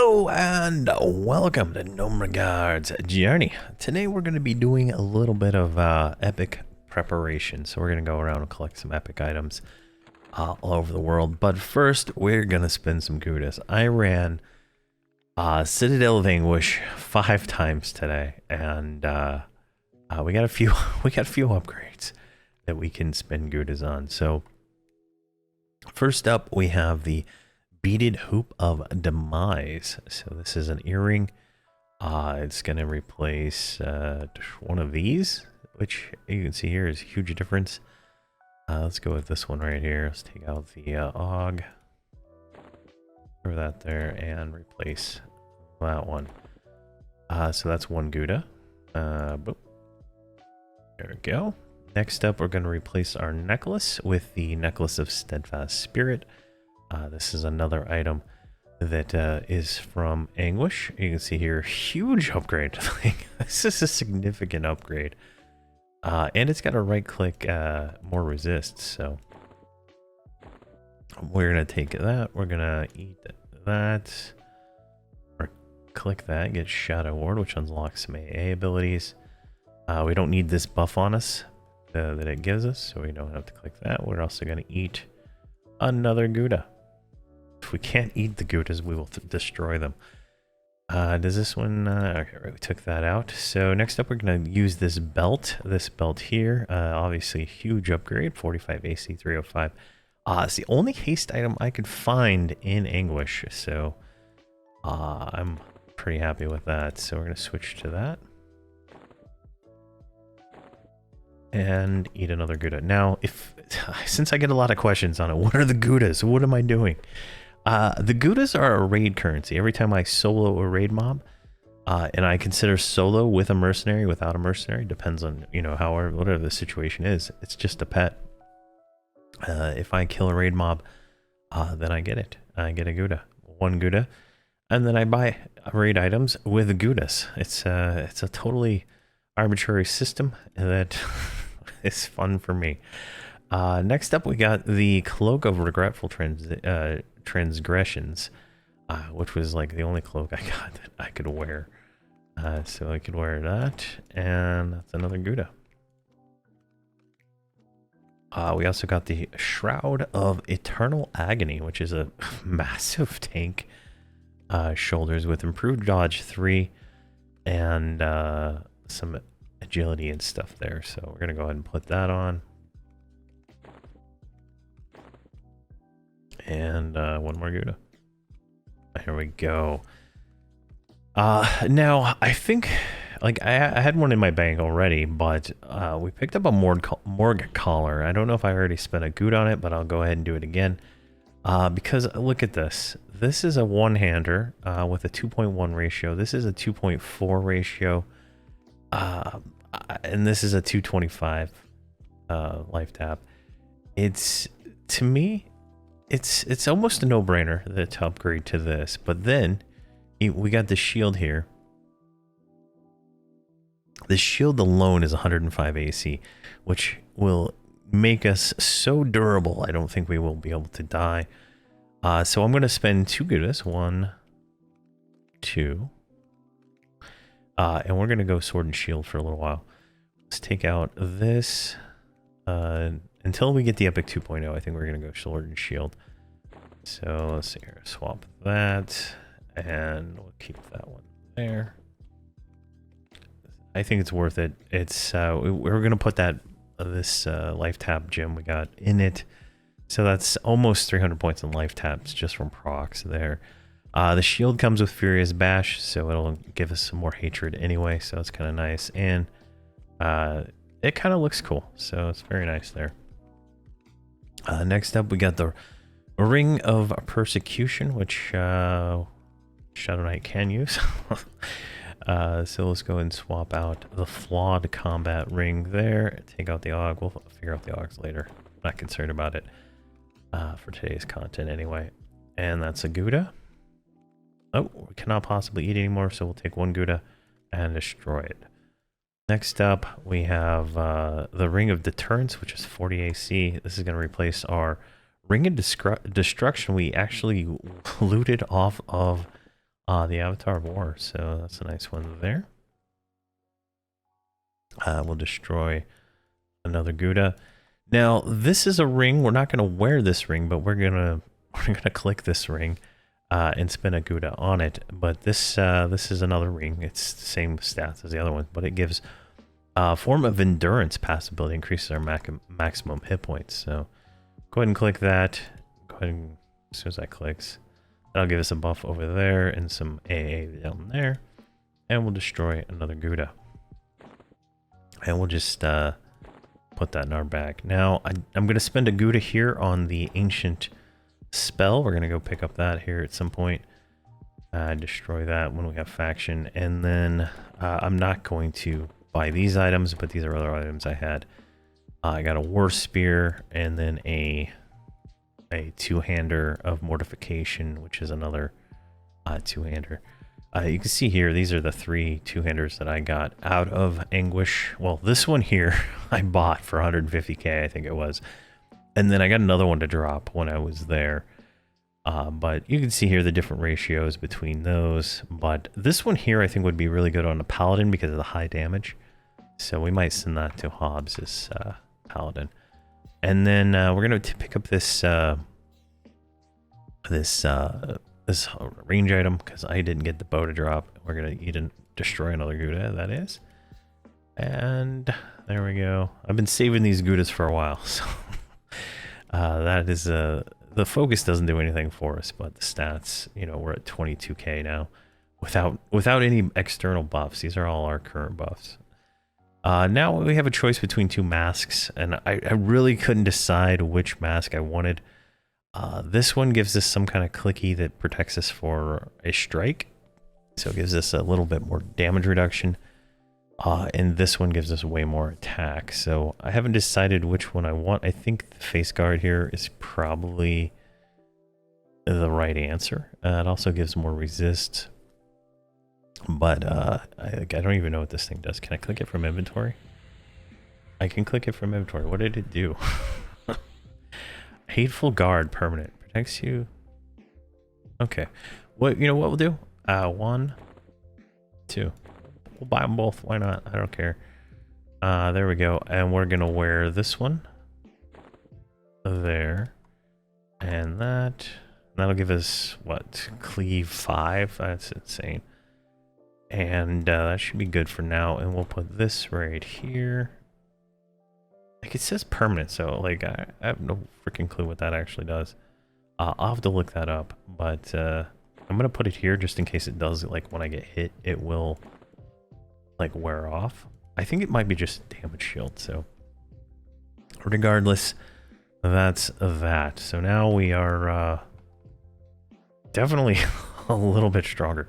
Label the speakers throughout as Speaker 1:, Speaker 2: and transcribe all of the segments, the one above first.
Speaker 1: Hello and welcome to Nomregard's Journey. Today we're going to be doing a little bit of epic preparation. So we're going to go around and collect some epic items all over the world. But first, we're going to spin some Goudas. I ran Citadel of Anguish 5 times today, and we got a few upgrades that we can spin Goudas on. So first up, we have the Beaded Hoop of Demise. So this is an earring. It's going to replace one of these, which you can see here is a huge difference. Let's go with this one right here. Let's take out the AUG. Throw that there and replace that one. So that's one Gouda. Boop. There we go. Next up, we're going to replace our necklace with the Necklace of Steadfast Spirit. This is another item that is from Anguish. You can see here, huge upgrade. This is a significant upgrade. And it's got a right-click more resist, so we're going to take that. We're going to eat that. Or click that, get Shadow Ward, which unlocks some AA abilities. We don't need this buff on us that it gives us, so we don't have to click that. We're also going to eat another Gouda. If we can't eat the Goudas, we will destroy them. Does this one... okay, right, we took that out. So next up, we're going to use this belt. This belt here, obviously a huge upgrade, 45 AC, 305. It's the only haste item I could find in Anguish, so I'm pretty happy with that. So we're going to switch to that. And eat another Gouda. Now, since I get a lot of questions on it, what are the Goudas? What am I doing? The Goudas are a raid currency. Every time I solo a raid mob, and I consider solo with a mercenary, without a mercenary, depends on, you know, whatever the situation is. It's just a pet. If I kill a raid mob, then I get it. I get a Gouda, one Gouda, and then I buy raid items with Goudas. It's a totally arbitrary system that is fun for me. Next up, we got the Cloak of Regretful Transgressions, which was like the only cloak I got that I could wear. So I could wear that, and that's another Gouda. We also got the Shroud of Eternal Agony, which is a massive tank shoulders with improved dodge 3 and some agility and stuff there. So we're gonna go ahead and put that on. And one more Gouda. Here we go. Now, I think, like, I had one in my bank already, but we picked up a Morgue Collar. I don't know if I already spent a Gouda on it, but I'll go ahead and do it again. Because, look at this. This is a one-hander with a 2.1 ratio. This is a 2.4 ratio. And this is a 225 life tap. It's, to me... It's almost a no-brainer to upgrade to this, but then we got the shield here. The shield alone is 105 AC, which will make us so durable, I don't think we will be able to die. So I'm going to spend 2 Goudas, 1, 2, and we're going to go sword and shield for a little while. Let's take out this. Until we get the Epic 2.0, I think we're going to go sword and shield. So let's see here, swap that, and we'll keep that one there. I think it's worth it. It's we're going to put that this life tap gem we got in it. So that's almost 300 points in life taps just from procs there. The shield comes with Furious Bash, so it'll give us some more hatred anyway, so it's kind of nice. And it kind of looks cool, so it's very nice there. Next up, we got the Ring of Persecution, which Shadowknight can use. So let's go and swap out the Flawed Combat Ring there. Take out the AUG. We'll figure out the AUGs later. Not concerned about it for today's content anyway. And that's a Gouda. Oh, we cannot possibly eat anymore, so we'll take one Gouda and destroy it. Next up, we have the Ring of Deterrence, which is 40 AC. This is going to replace our Ring of Destruction we actually looted off of the Avatar of War. So that's a nice one there. We'll destroy another Gouda. Now, this is a ring. We're not going to wear this ring, but we're gonna click this ring and spin a Gouda on it. But this is another ring. It's the same stats as the other one, but it gives form of endurance pass ability, increases our maximum hit points. So go ahead and click that. Go ahead and, as soon as that clicks, that'll give us a buff over there and some AA down there, and we'll destroy another Gouda. And we'll just put that in our bag. Now, I'm going to spend a Gouda here on the Ancient Spell. We're going to go pick up that here at some point. Destroy that when we have faction. And then I'm not going to buy these items, but these are other items I had. I got a War Spear and then a two-hander of Mortification, which is another two-hander. You can see here, these are the 3 two-handers that I got out of Anguish. Well, this one here I bought for 150k, I think it was. And then I got another one to drop when I was there. But you can see here the different ratios between those. But this one here I think would be really good on a Paladin because of the high damage. So we might send that to Hobbs as Paladin. And then we're going to pick up this this range item because I didn't get the bow to drop. We're gonna destroy another Gouda, that is. And there we go. I've been saving these Goudas for a while, so that is the focus doesn't do anything for us, but the stats, you know, we're at 22k now without any external buffs. These are all our current buffs. Now we have a choice between 2 masks, and I really couldn't decide which mask I wanted. This one gives us some kind of clicky that protects us for a strike. So it gives us a little bit more damage reduction. And this one gives us way more attack. So I haven't decided which one I want. I think the face guard here is probably the right answer. It also gives more resist. But I don't even know what this thing does. Can I click it from inventory? I can click it from inventory. What did it do? Hateful Guard permanent protects you. Okay, what we'll do? 1, 2. We'll buy them both. Why not? I don't care. There we go. And we're gonna wear this one there, and that. That'll give us what? Cleave 5. That's insane. And that should be good for now. And we'll put this right here. Like, it says permanent, so like I have no freaking clue what that actually does. I'll have to look that up, but I'm gonna put it here just in case it does. Like when I get hit, it will like wear off. I think it might be just damage shield. So regardless, that's that. So now we are definitely a little bit stronger.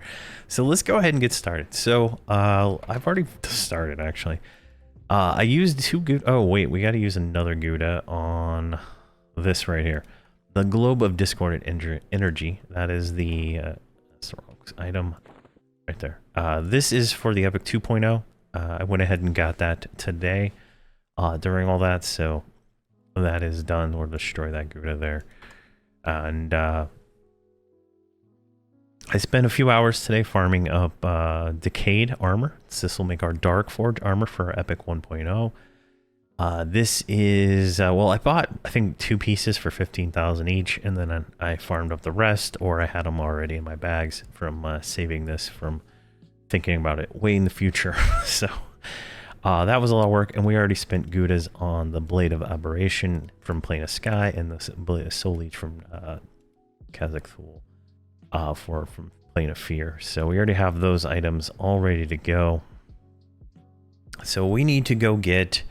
Speaker 1: So let's go ahead and get started. So I've already started actually. I used 2 Gouda. Oh, wait, we got to use another Gouda on this right here. The Globe of Discordant Energy. That is that's the wrong item right there. This is for the Epic 2.0. I went ahead and got that today during all that. So that is done. We'll destroy that Gouda there. And I spent a few hours today farming up Decayed armor. This will make our Dark Forge armor for Epic 1.0. This is, well, I bought, I think, 2 pieces for 15,000 each, and then I farmed up the rest, or I had them already in my bags from saving this from thinking about it way in the future. So that was a lot of work, and we already spent Goudas on the Blade of Aberration from Plane of Sky and the Blade of Soul Leech from Kazakh Thul. From Plane of Fear. So we already have those items all ready to go. So we need to go get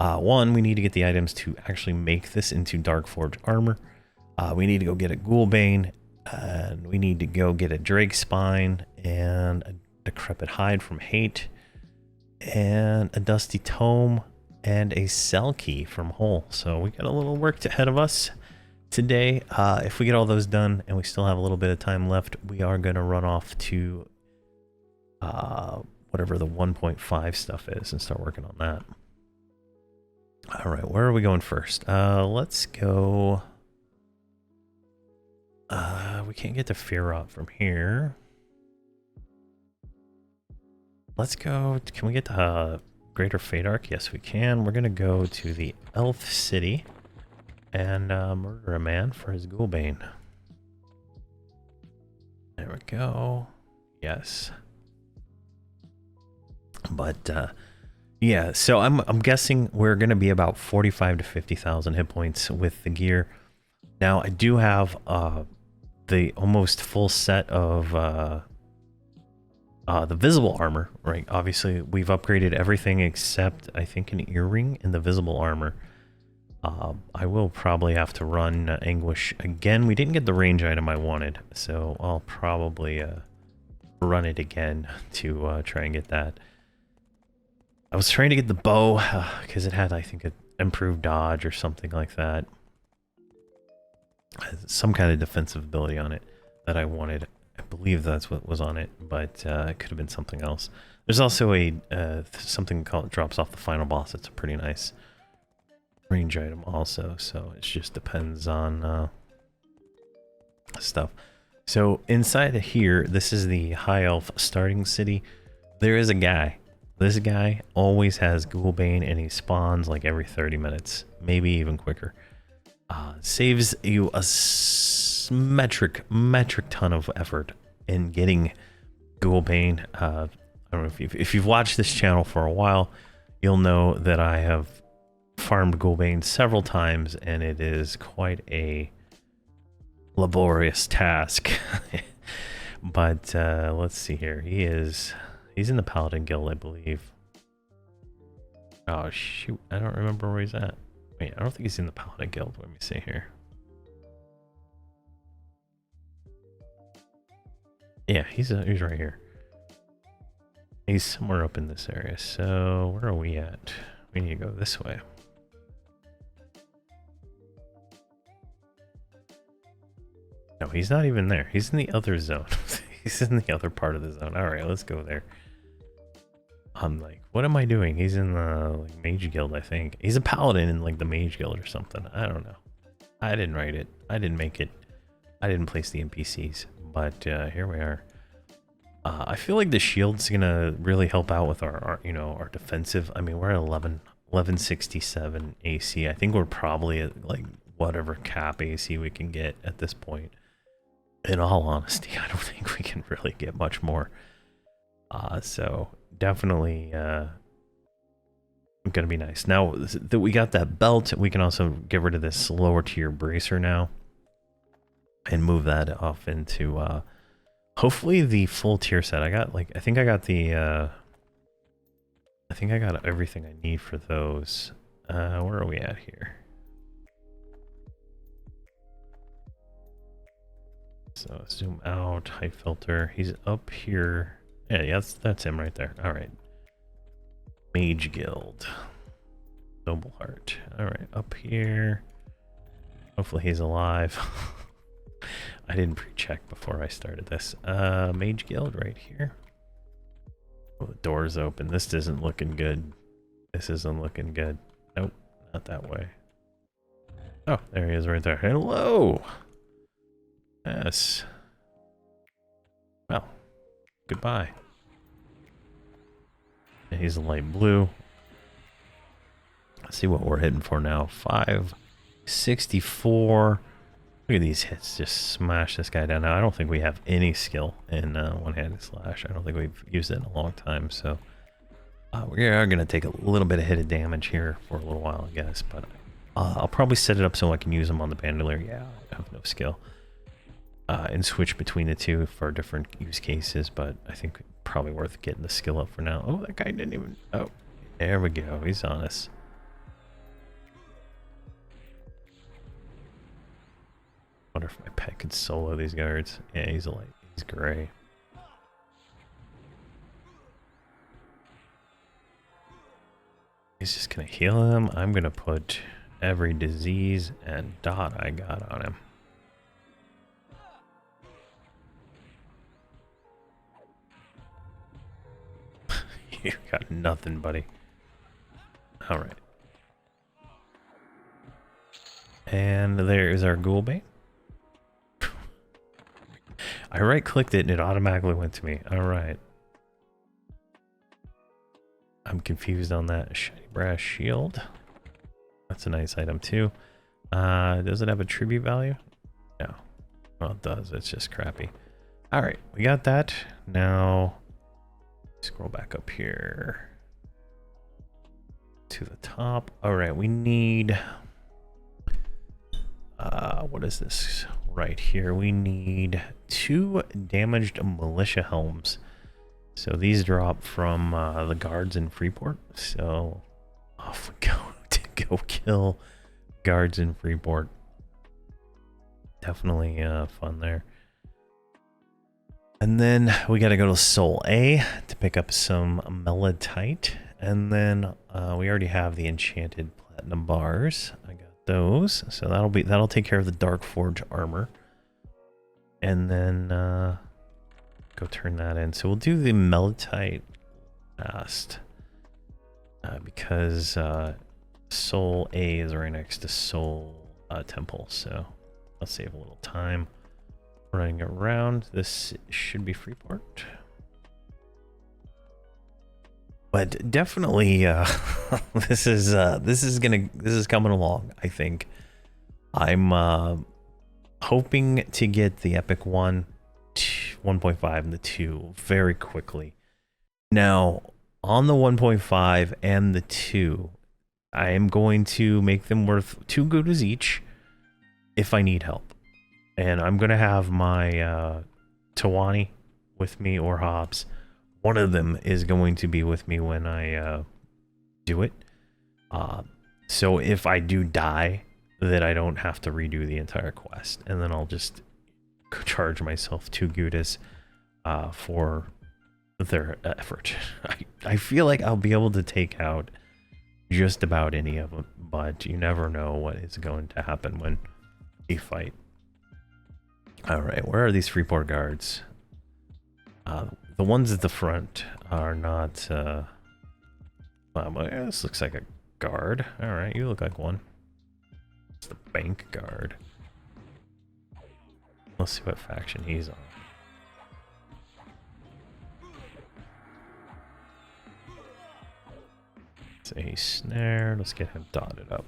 Speaker 1: we need to get the items to actually make this into Dark Forge armor. We need to go get a Ghoulbane, and we need to go get a Drake Spine and a Decrepit Hide from Hate, and a Dusty Tome and a Cell Key from Hole. So we got a little work ahead of us today. If we get all those done and we still have a little bit of time left, we are going to run off to whatever the 1.5 stuff is and start working on that. All right, where are we going first? Let's go. We can't get to Firot from here. let's go. Can we get to Greater Fadark? Yes, we can. We're gonna go to the Elf City and murder a man for his Ghoulbane. There we go. Yes. But yeah, so I'm guessing we're gonna be about 45 to 50,000 hit points with the gear. Now I do have the almost full set of the visible armor, right? Obviously, we've upgraded everything except I think an earring in the visible armor. I will probably have to run Anguish again. We didn't get the range item I wanted, so I'll probably run it again to try and get that. I was trying to get the bow because it had, I think, an improved dodge or something like that. Some kind of defensive ability on it that I wanted. I believe that's what was on it, but it could have been something else. There's also a something called drops off the final boss. It's a pretty nice range item also, so it just depends on stuff. So inside of here, this is the High Elf starting city. There is a guy. This guy always has Ghoulbane and he spawns like every 30 minutes, maybe even quicker. Saves you a metric ton of effort in getting Ghoulbane. I don't know if you've watched this channel for a while, you'll know that I have farmed Ghoulbane several times, and it is quite a laborious task. But let's see here. He's in the Paladin Guild, I believe. Oh shoot, I don't remember where he's at. Wait, I don't think he's in the Paladin Guild. Let me see here. Yeah, he's right here. He's somewhere up in this area. So where are we at? We need to go this way. No, he's not even there. He's in the other zone. He's in the other part of the zone. All right, let's go there. I'm like, what am I doing? He's in the like, Mage Guild, I think. He's a paladin in like the Mage Guild or something. I don't know. I didn't write it. I didn't make it. I didn't place the NPCs. But here we are. I feel like the shield's gonna really help out with our you know, our defensive. I mean, we're at 1167 AC. I think we're probably at like whatever cap AC we can get at this point. In all honesty, I don't think we can really get much more. So definitely gonna be nice. Now that we got that belt, we can also get rid of this lower tier bracer now and move that off into hopefully the full tier set. I think I got everything I need for those. Where are we at here? So zoom out, height filter. He's up here. Yeah, that's him right there. All right. Mage Guild. Noble Heart. All right, up here. Hopefully he's alive. I didn't pre-check before I started this. Mage Guild right here. Oh, the door's open. This isn't looking good. This isn't looking good. Nope, not that way. Oh, there he is right there. Hello! Yes. Well, goodbye. And he's light blue. Let's see what we're hitting for now. 564. Look at these hits. Just smash this guy down. Now, I don't think we have any skill in one-handed slash. I don't think we've used it in a long time. So we are going to take a little bit of hit of damage here for a little while, I guess. But I'll probably set it up so I can use them on the bandolier. Yeah, I have no skill. And switch between the two for different use cases, but I think probably worth getting the skill up for now. Oh, that guy didn't even... Oh, there we go. He's on us. Wonder if my pet could solo these guards. Yeah, he's light. He's gray. He's just gonna heal him. I'm gonna put every disease and dot I got on him. You got nothing, buddy. All right. And there is our Ghoulbane. I right-clicked it and it automatically went to me. All right. I'm confused on that. Shiny brass shield. That's a nice item too. Does it have a tribute value? No. Well, it does. It's just crappy. All right, we got that. Now, scroll back up here to the top. All right, we need... what is this right here? We need 2 damaged militia helms. So these drop from the guards in Freeport. So off we go to go kill guards in Freeport. Definitely fun there. And then we got to go to Soul A to pick up some melitite. And then we already have the enchanted platinum bars. I got those, so that'll take care of the Dark Forge armor. And then go turn that in. So we'll do the melitite last because Soul A is right next to Soul Temple. So let's save a little time running around. This should be Freeport. But definitely, this is coming along. I think I'm hoping to get the Epic 1, 1.5, and the 2 very quickly. Now, on the 1.5 and the 2, I am going to make them worth 2 Goudas each if I need help, and I'm gonna have my Tawani with me or Hobbs. One of them is going to be with me when I do it. So if I do die, that I don't have to redo the entire quest. And then I'll just charge myself 2 Goudas for their effort. I feel like I'll be able to take out just about any of them, but you never know what is going to happen when you fight. Alright, where are these Freeport guards? The ones at the front are not, this looks like a guard. Alright, you look like one. It's the bank guard. Let's see what faction he's on. So he's snared. Let's get him dotted up.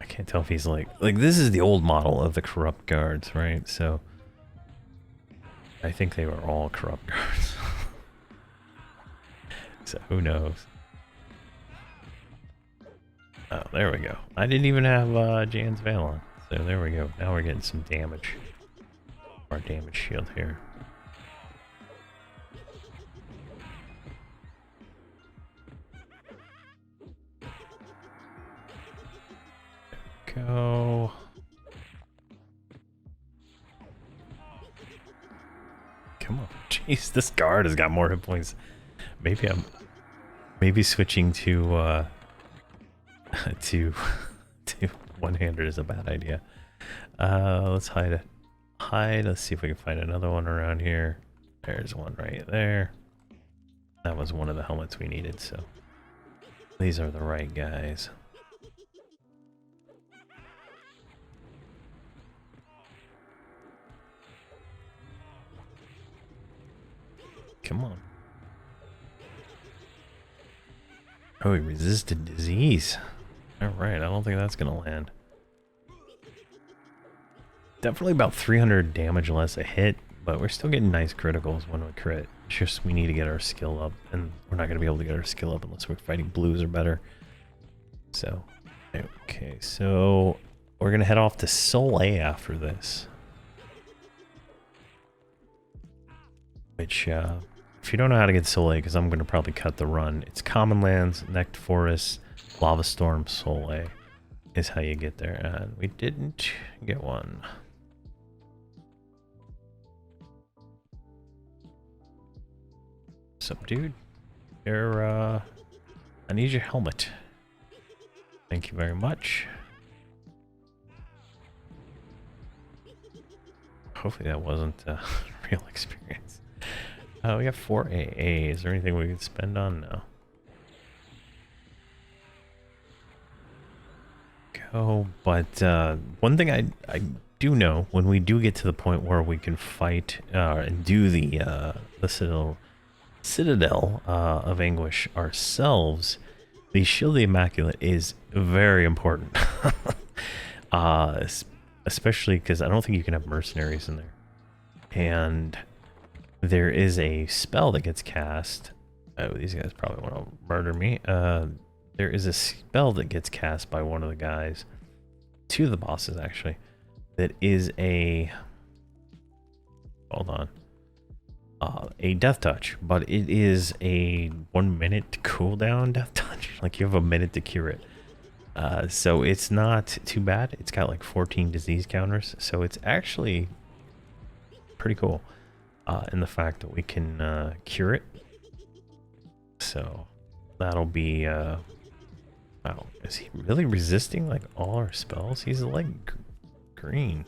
Speaker 1: I can't tell if he's like this is the old model of the corrupt guards, right? So I think they were all corrupt guards. So who knows? Oh, there we go. I didn't even have Jan's Veil on. So there we go. Now we're getting some damage. Our damage shield here. Go. Come on. Jeez, this guard has got more hit points. Maybe switching to to one-handed is a bad idea. Let's hide it. Let's see if we can find another one around here. There's one right there. That was one of the helmets we needed, so these are the right guys. Come on. Oh, he resisted disease. Alright, I don't think that's gonna land. Definitely about 300 damage less a hit, but we're still getting nice criticals when we crit. It's just we need to get our skill up, and we're not gonna be able to get our skill up unless we're fighting blues or better. So, okay, so we're gonna head off to Soul A after this. Which, if you don't know how to get Soul A, because I'm going to probably cut the run, it's Common Lands, Necked Forest, Lava Storm, Soul A is how you get there. And we didn't get one. What's up, dude? I need your helmet. Thank you very much. Hopefully that wasn't a real experience. We got 4 AA. Is there anything we could spend on? No. Go, but one thing I do know, when we do get to the point where we can fight and do the Citadel Citadel of Anguish ourselves, the Shield of the Immaculate is very important. uh, Especially because I don't think you can have mercenaries in there. And there is a spell that gets cast. Oh, these guys probably want to murder me. There is a spell that gets cast by one of the guys, two of the bosses actually, that is a, hold on, a death touch, but it is a 1 minute cooldown death touch. Like you have a minute to cure it. So it's not too bad. It's got like 14 disease counters, so it's actually pretty cool in the fact that we can cure it. So that'll be wow, is he really resisting like all our spells? He's like green.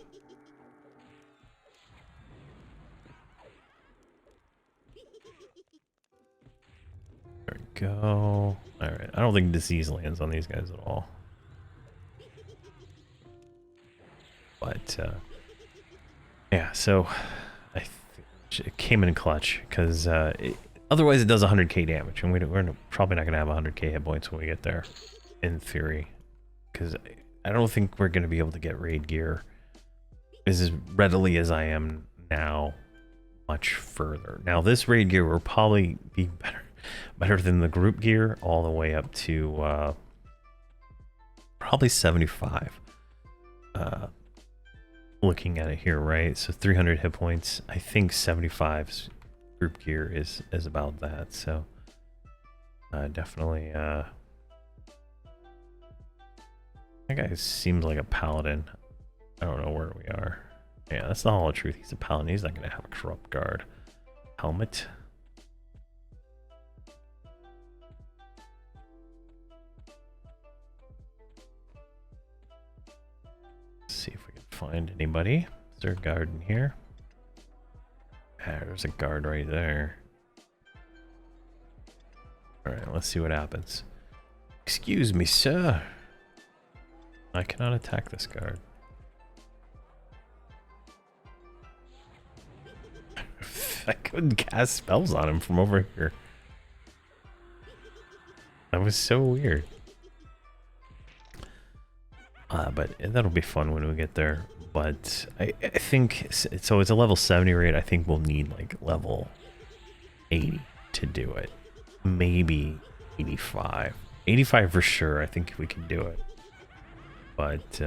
Speaker 1: There we go. All right, I don't think disease lands on these guys at all. But yeah, so it came in clutch because otherwise it does 100k damage, and we're probably not going to have 100k hit points when we get there, in theory, because I don't think we're going to be able to get raid gear as readily as I am now much further. Now this raid gear will probably be better than the group gear all the way up to probably 75. Looking at it here, right? So 300 hit points. I think 75's group gear is about that. So definitely that guy seems like a paladin. I don't know where we are. Yeah, that's the Hall of Truth. He's a paladin. He's not gonna have a corrupt guard helmet. Let's see if we can find anybody. Is there a guard in here? There's a guard right there. Alright, let's see what happens. Excuse me, sir. I cannot attack this guard. I couldn't cast spells on him from over here. That was so weird. But that'll be fun when we get there. But I think, so it's a level 70 raid. I think we'll need like level 80 to do it. Maybe 85. 85 for sure. I think we can do it. But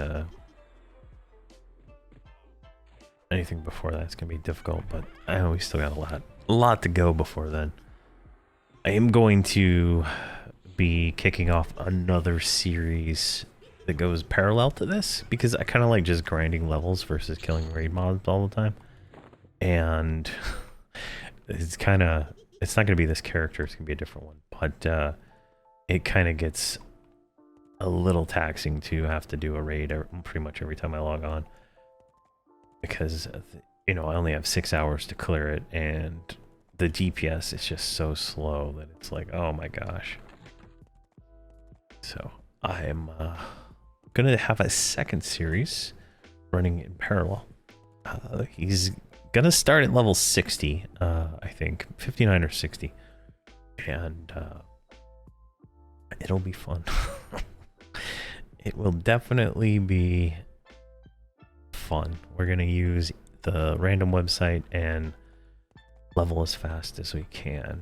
Speaker 1: anything before that's gonna be difficult. But I know we still got a lot to go before then. I am going to be kicking off another series that goes parallel to this, because I kind of like just grinding levels versus killing raid mobs all the time. And it's not going to be this character, it's going to be a different one. But it kind of gets a little taxing to have to do a raid pretty much every time I log on. Because, you know, I only have 6 hours to clear it, and the DPS is just so slow that it's like, oh my gosh. So I am gonna have a second series running in parallel. He's gonna start at level 60, I think 59 or 60, and it'll be fun. It will definitely be fun. We're gonna use the random website and level as fast as we can,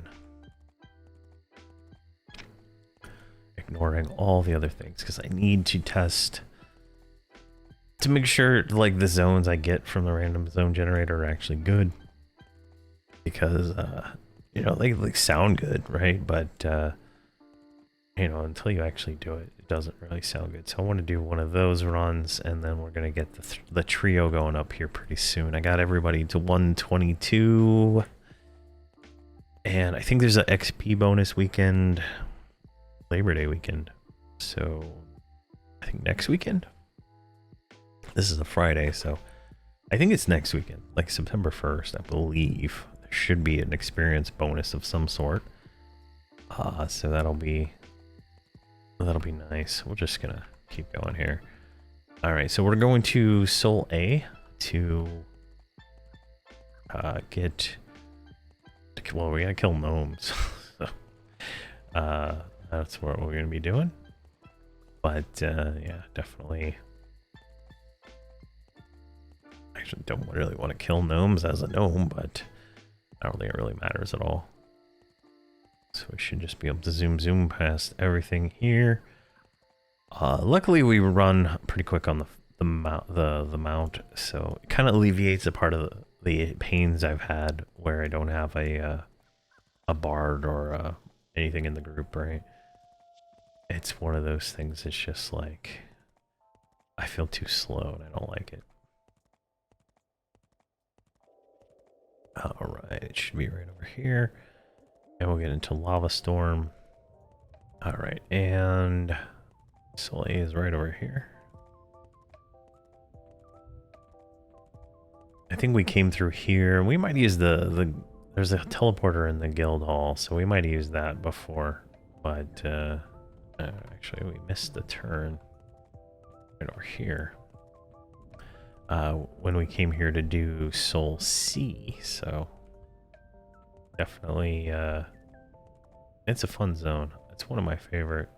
Speaker 1: ignoring all the other things, because I need to test to make sure like the zones I get from the random zone generator are actually good, because you know, they like sound good, right? But you know, until you actually do it, it doesn't really sound good. So I want to do one of those runs, and then we're gonna get the trio going up here pretty soon. I got everybody to 122, and I think there's an XP bonus weekend, Labor Day weekend, so I think next weekend. This is a Friday, so I think it's next weekend, like September 1st, I believe. There should be an experience bonus of some sort. So that'll be nice. We're just gonna keep going here. All right, so we're going to Sol A to well, we gotta kill gnomes. So, that's what we're gonna be doing. But yeah, definitely. Actually, don't really want to kill gnomes as a gnome, but I don't think it really matters at all. So we should just be able to zoom past everything here. Luckily, we run pretty quick on the mount, so it kind of alleviates a part of the pains I've had where I don't have a bard or anything in the group, right? It's one of those things. It's just like I feel too slow and I don't like it. All right, it should be right over here, and we'll get into lava storm. All right, and Soleil is right over here. I think we came through here. We might use there's a teleporter in the guild hall, so we might use that before. But actually, we missed the turn right over here when we came here to do Soul C. So definitely, it's a fun zone. It's one of my favorite.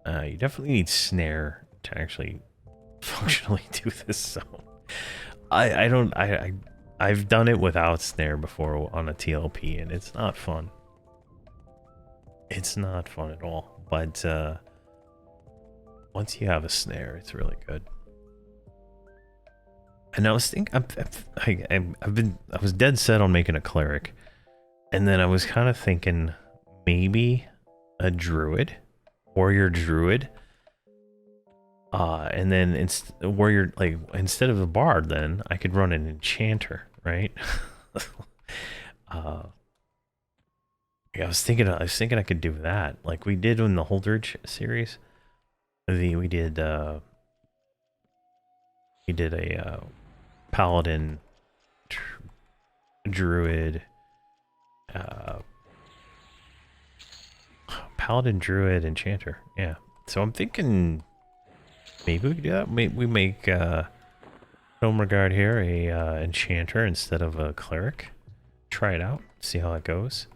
Speaker 1: You definitely need snare to actually functionally do this zone. I've done it without snare before on a TLP, and it's not fun. It's not fun at all. But once you have a snare, it's really good. And I was thinking, I was dead set on making a cleric, and then I was kind of thinking maybe a druid, warrior druid. And then warrior, like, instead of a bard, then I could run an enchanter, right? Yeah, I was thinking I could do that, like we did in the Holdridge series. We did a paladin, druid, paladin, druid, enchanter. Yeah, so I'm thinking. Maybe we could do that. We make Gnome Regard here a enchanter instead of a cleric. Try it out, see how it goes.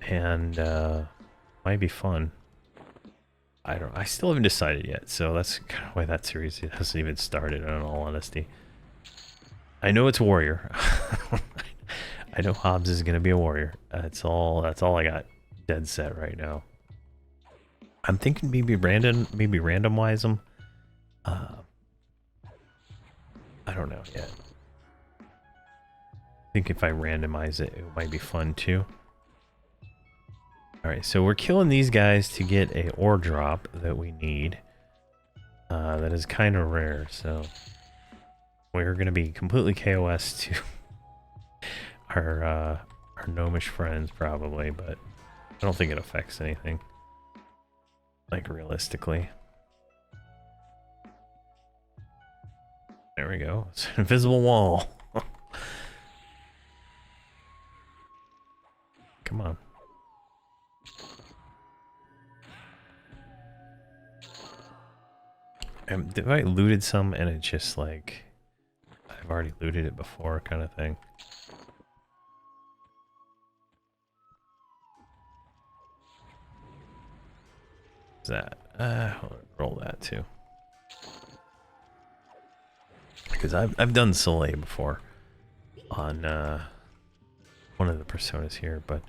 Speaker 1: And might be fun. I still haven't decided yet, so that's kind of why that series hasn't even started, in all honesty. I know it's warrior. I know Hobbs is gonna be a warrior. That's all I got dead set right now. I'm thinking maybe randomize them. I don't know yet. I think if I randomize it, it might be fun too. All right, so we're killing these guys to get a ore drop that we need. That is kind of rare, so we're gonna be completely KOS to our gnomish friends probably, but I don't think it affects anything. Like, realistically. There we go. It's an invisible wall. Come on. Have I looted some and it's just like I've already looted it before kind of thing? That roll that too, because I've done Soleil before on one of the personas here, but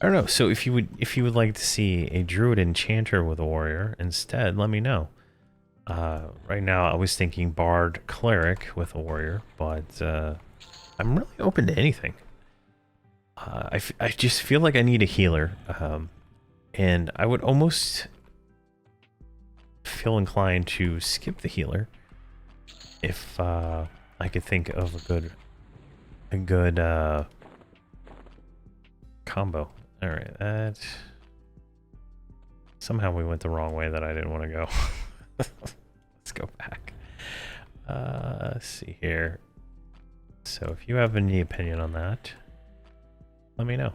Speaker 1: I don't know. So if you would like to see a druid enchanter with a warrior instead, let me know. Right now I was thinking bard cleric with a warrior, but I'm really open to anything. I just feel like I need a healer, and I would almost feel inclined to skip the healer if I could think of a good combo. All right, that somehow we went the wrong way that I didn't want to go. Let's go back. Let's see here. So if you have any opinion on that, let me know.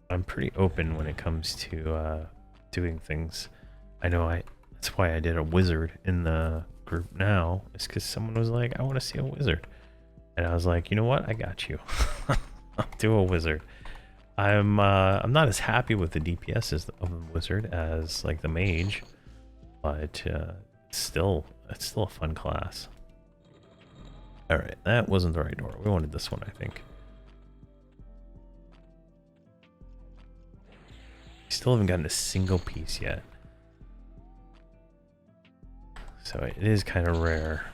Speaker 1: I'm pretty open when it comes to doing things. I know that's why I did a wizard in the group now, is because someone was like, I want to see a wizard. And I was like, you know what? I got you. Do a wizard. I'm not as happy with the DPS of the wizard as like the mage, but it's still a fun class. All right, that wasn't the right door. We wanted this one, I think. Still haven't gotten a single piece yet, so it is kind of rare.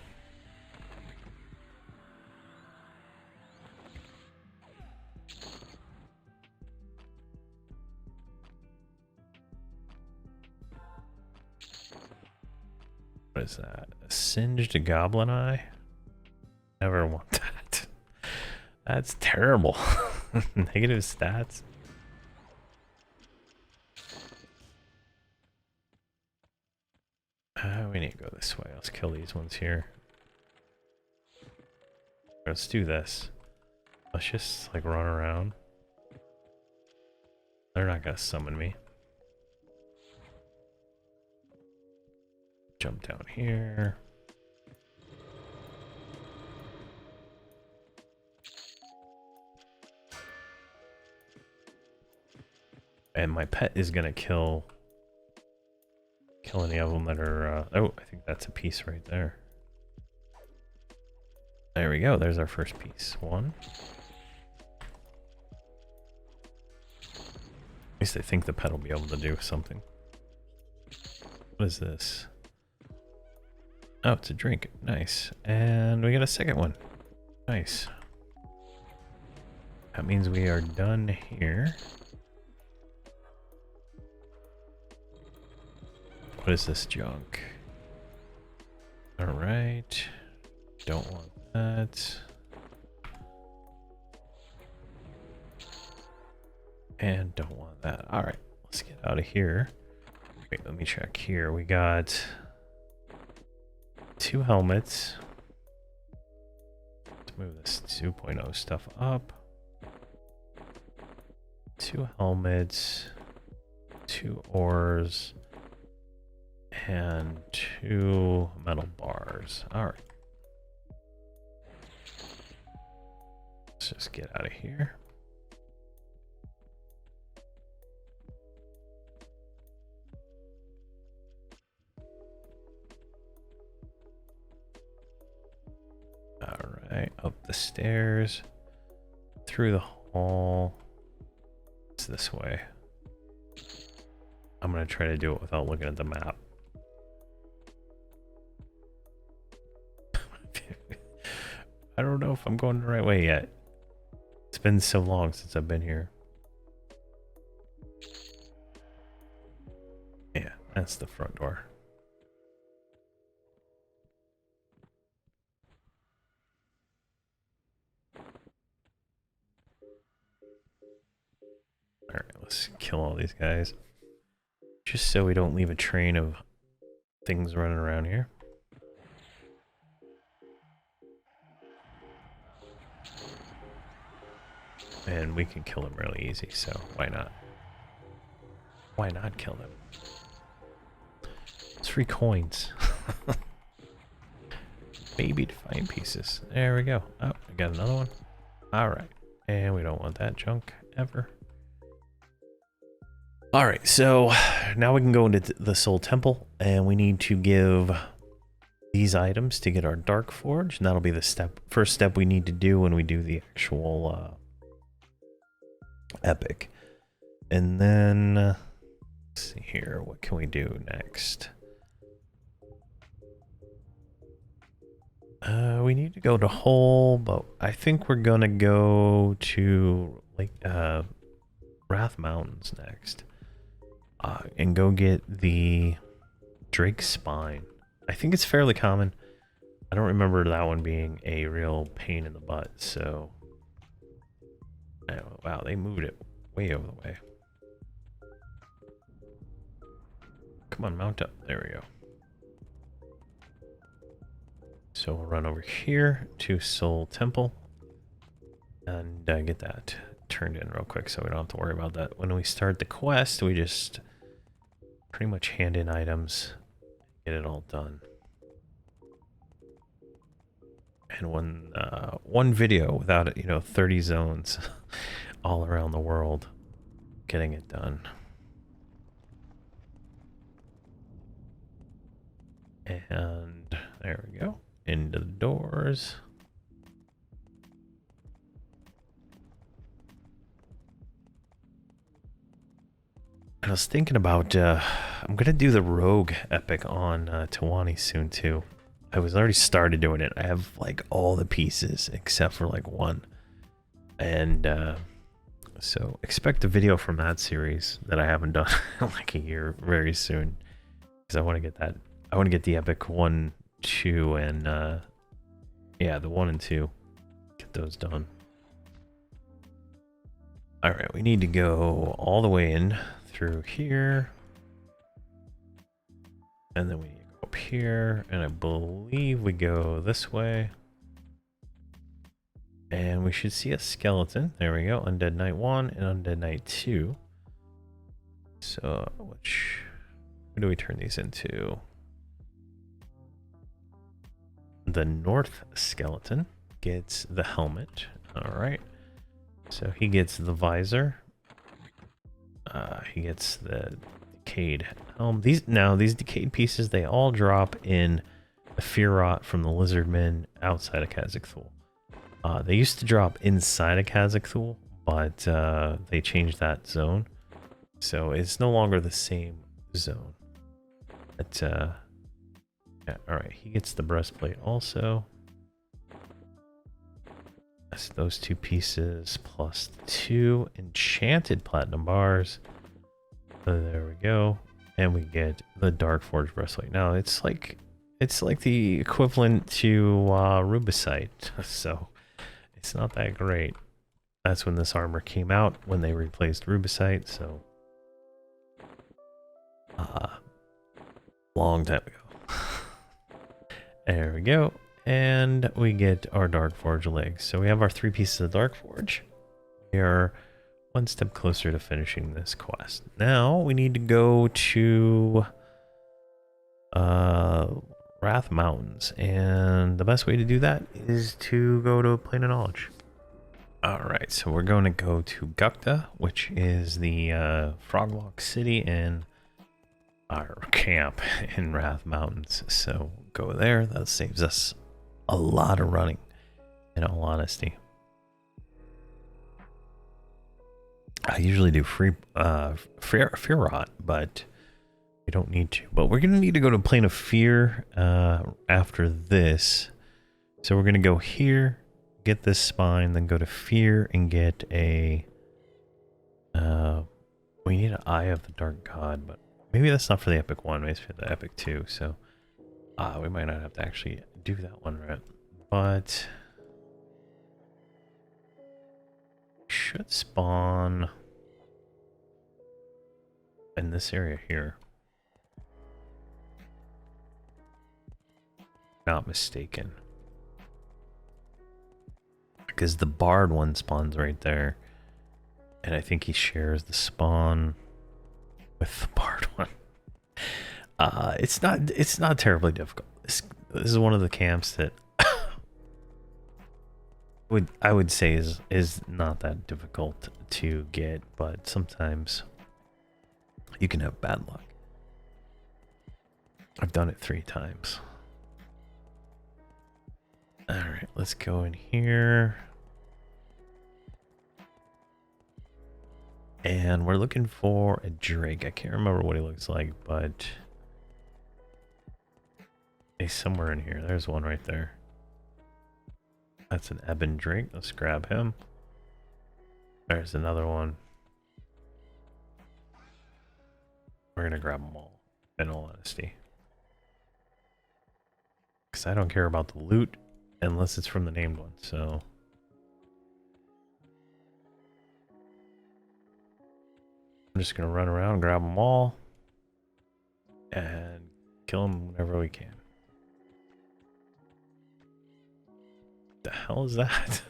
Speaker 1: What is that? A singed goblin eye? Never want that. That's terrible. Negative stats. We need to go this way. Let's kill these ones here. Let's do this. Let's just like run around. They're not gonna summon me. Jump down here. And my pet is gonna kill any of them that are oh, I think that's a piece right there. There we go. There's our first piece. One. At least I think the pet will be able to do something. What is this? Oh, it's a drink. Nice. And we got a second one. Nice. That means we are done here. What is this junk? Alright. Don't want that. And don't want that. Alright, let's get out of here. Wait, let me check here. We got 2 helmets. Let's move this 2.0 stuff up. 2 helmets. 2 ores. And 2 metal bars. Alright. Let's just get out of here. Alright, up the stairs. Through the hall. It's this way. I'm gonna try to do it without looking at the map. I don't know if I'm going the right way yet. It's been so long since I've been here. Yeah, that's the front door. Alright, let's kill all these guys. Just so we don't leave a train of things running around here. And we can kill them really easy, so why not? Why not kill them? It's free coins. Maybe define pieces. There we go. Oh, I got another one. Alright. And we don't want that junk ever. Alright, so now we can go into the Soul Temple, and we need to give these items to get our Dark Forge, and that'll be the first step we need to do when we do the actual epic. And then let's see here, what can we do next? We need to go to Hull, but I think we're gonna go to like Wrath Mountains next, and go get the Drake's Spine. I think it's fairly common. I don't remember that one being a real pain in the butt, so oh, wow, they moved it way over the way. Come on, mount up. There we go. So we'll run over here to Soul Temple and get that turned in real quick so we don't have to worry about that. When we start the quest, we just pretty much hand in items, get it all done. and one video without, 30 zones all around the world getting it done. And there we go. Into the doors. I was thinking about, I'm going to do the Rogue Epic on Tawani soon too. I was already started doing it. I have like all the pieces except for like one. And so expect a video from that series that I haven't done in like a year very soon. Because I want to get that. I want to get the Epic 1, 2, and yeah, the 1 and 2. Get those done. Alright, we need to go all the way in through here. And then we need to go up here. And I believe we go this way. And we should see a skeleton. There we go. Undead Knight 1 and Undead Knight 2. So, who do we turn these into? The North skeleton gets the helmet. Alright. So he gets the visor. He gets the decayed helm. These decayed pieces, they all drop in a fear rot from the lizardmen outside of Khazad-dûm. They used to drop inside of Khazad-dûm, but they changed that zone. So it's no longer the same zone. But yeah, alright, he gets the breastplate also. That's those two pieces plus 2 enchanted platinum bars. So there we go. And we get the Dark Forge breastplate. Now it's like the equivalent to rubicite. So it's not that great. That's when this armor came out, when they replaced rubicite, so long time ago. There we go. And we get our Dark Forge legs. So we have our 3 pieces of Dark Forge. We are one step closer to finishing this quest. Now we need to go to Wrath Mountains. And the best way to do that is to go to a Plane of Knowledge. Alright, so we're going to go to Gukta, which is the Froglock City and our camp in Wrath Mountains. So go there. That saves us a lot of running, in all honesty. I usually do fear rot, but we don't need to. But we're gonna need to go to Plane of Fear after this. So we're gonna go here, get this spine, then go to Fear and get a we need an Eye of the Dark God, but maybe that's not for the Epic 1, maybe it's for the Epic 2, so we might not have to actually do that one right. But should spawn in this area here. Not mistaken. Because the Bard one spawns right there. And I think he shares the spawn with the Bard one. It's not terribly difficult. This is one of the camps that I would say is not that difficult to get, but sometimes you can have bad luck. I've done it 3 times. Alright, let's go in here. And we're looking for a Drake. I can't remember what he looks like, but he's somewhere in here. There's one right there. That's an Ebon Drake. Let's grab him. There's another one. We're gonna grab them all, in all honesty. Because I don't care about the loot unless it's from the named one, so. I'm just gonna run around, grab them all, and kill them whenever we can. The hell is that?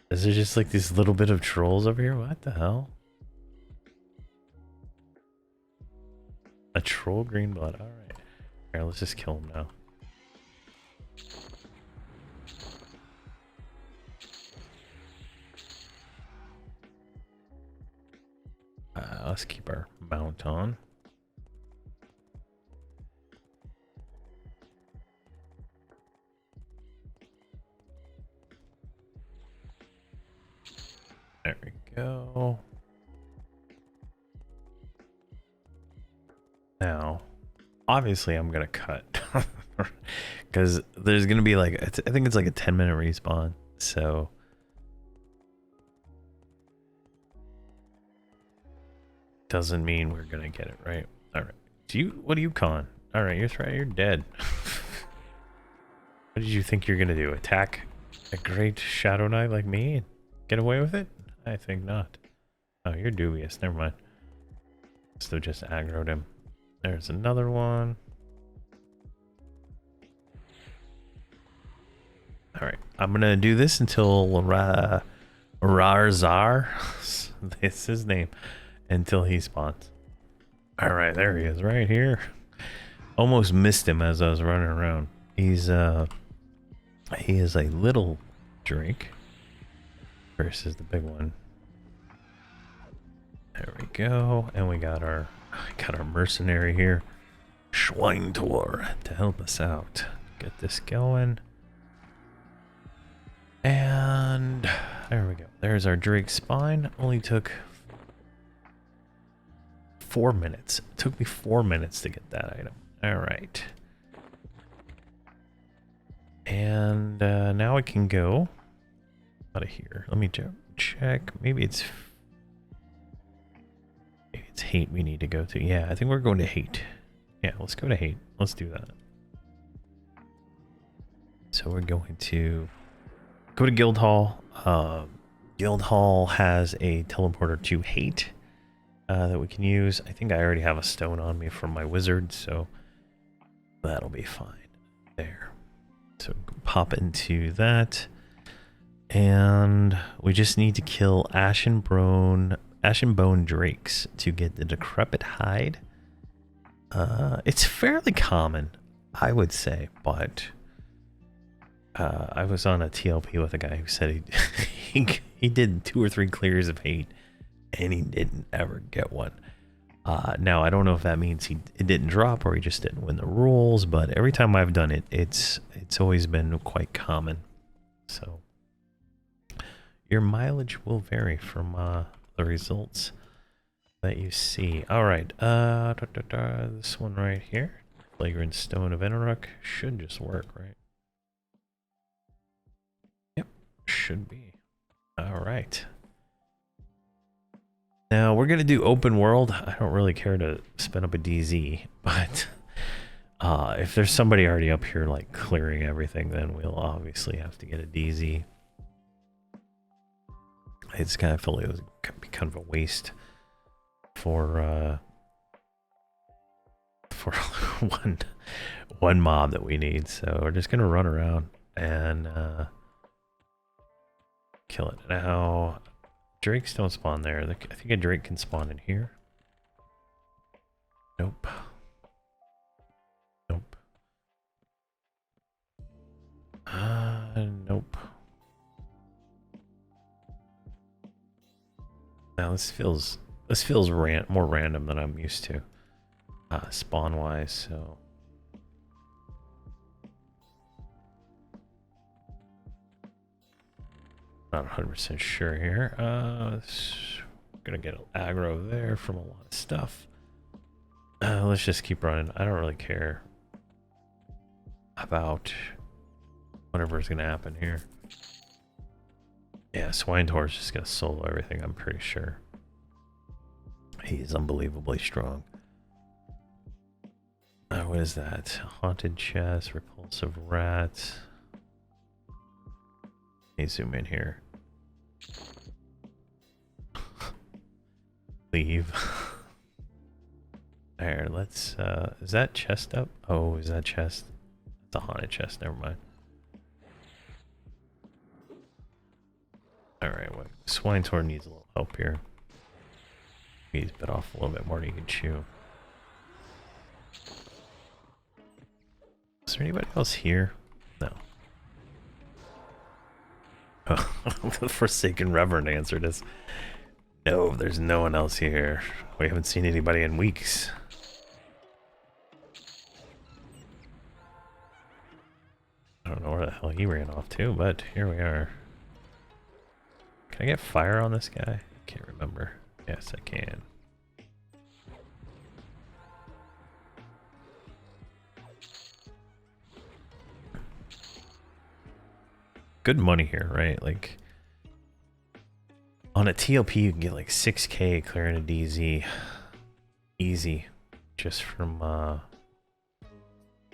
Speaker 1: Is there just like this little bit of trolls over here? What the hell? A troll green blood. Alright. Alright, let's just kill him now. Let's keep our mount on. There we go. Now, obviously I'm gonna cut because there's gonna be like, I think it's like a 10-minute respawn, so doesn't mean we're gonna get it right. All right, what do you con? All right, you're dead. What did you think you're gonna do? Attack a great Shadowknight like me and get away with it? I think not. Oh, you're dubious. Never mind. Must have just aggroed him. There's another one. All right, I'm gonna do this until Rarzar, that's his name, until he spawns. All right, there he is, right here. Almost missed him as I was running around. He is a little drake versus the big one. There we go, and we got our mercenary here, Schweintor, to help us out. Get this going. And there we go. There's our Drake spine. Only took 4 minutes. It took me 4 minutes to get that item. All right. And now I can go out of here. Let me check. Maybe it's hate we need to go to. Yeah, I think we're going to hate. Yeah, let's go to hate. Let's do that. So we're going to go to Guildhall. Guildhall has a teleporter to hate that we can use. I think I already have a stone on me from my wizard, so that'll be fine. There. So pop into that. And we just need to kill Ashen Bone Drakes to get the Decrepit Hide. It's fairly common, I would say, but I was on a TLP with a guy who said he did 2 or 3 clears of hate and he didn't ever get one. Now I don't know if that means it didn't drop or he just didn't win the rules, but every time I've done it, it's always been quite common. So your mileage will vary from the results that you see. All right, this one right here, Flagrant Stone of Enaruk, should just work, right? Yep, should be. All right. Now we're gonna do open world. I don't really care to spin up a DZ, but if there's somebody already up here like clearing everything, then we'll obviously have to get a DZ. It's kind of feel like it would be kind of a waste for one mob that we need. So we're just gonna run around and kill it. Now drakes don't spawn there. I think a drake can spawn in here. Nope. Nope. Nope. Now this feels more random than I'm used to, spawn wise. So not 100% sure here. Gonna get aggro there from a lot of stuff. Let's just keep running. I don't really care about whatever is gonna happen here. Yeah, Swinehorse is just gonna solo everything, I'm pretty sure. He's unbelievably strong. What is that? Haunted chest, repulsive rat. Let me zoom in here. Leave. There, let's is that chest up? Oh, is that chest? It's a haunted chest, never mind. Alright, well, Swinehorse needs a little help here. He's bit off a little bit more than he can chew. Is there anybody else here? No. Oh, the Forsaken Reverend answered us. No, there's no one else here. We haven't seen anybody in weeks. I don't know where the hell he ran off to, but here we are. Can I get fire on this guy? I can't remember. Yes, I can. Good money here, right? Like, on a TLP, you can get like 6K clearing a DZ. Easy. Just from,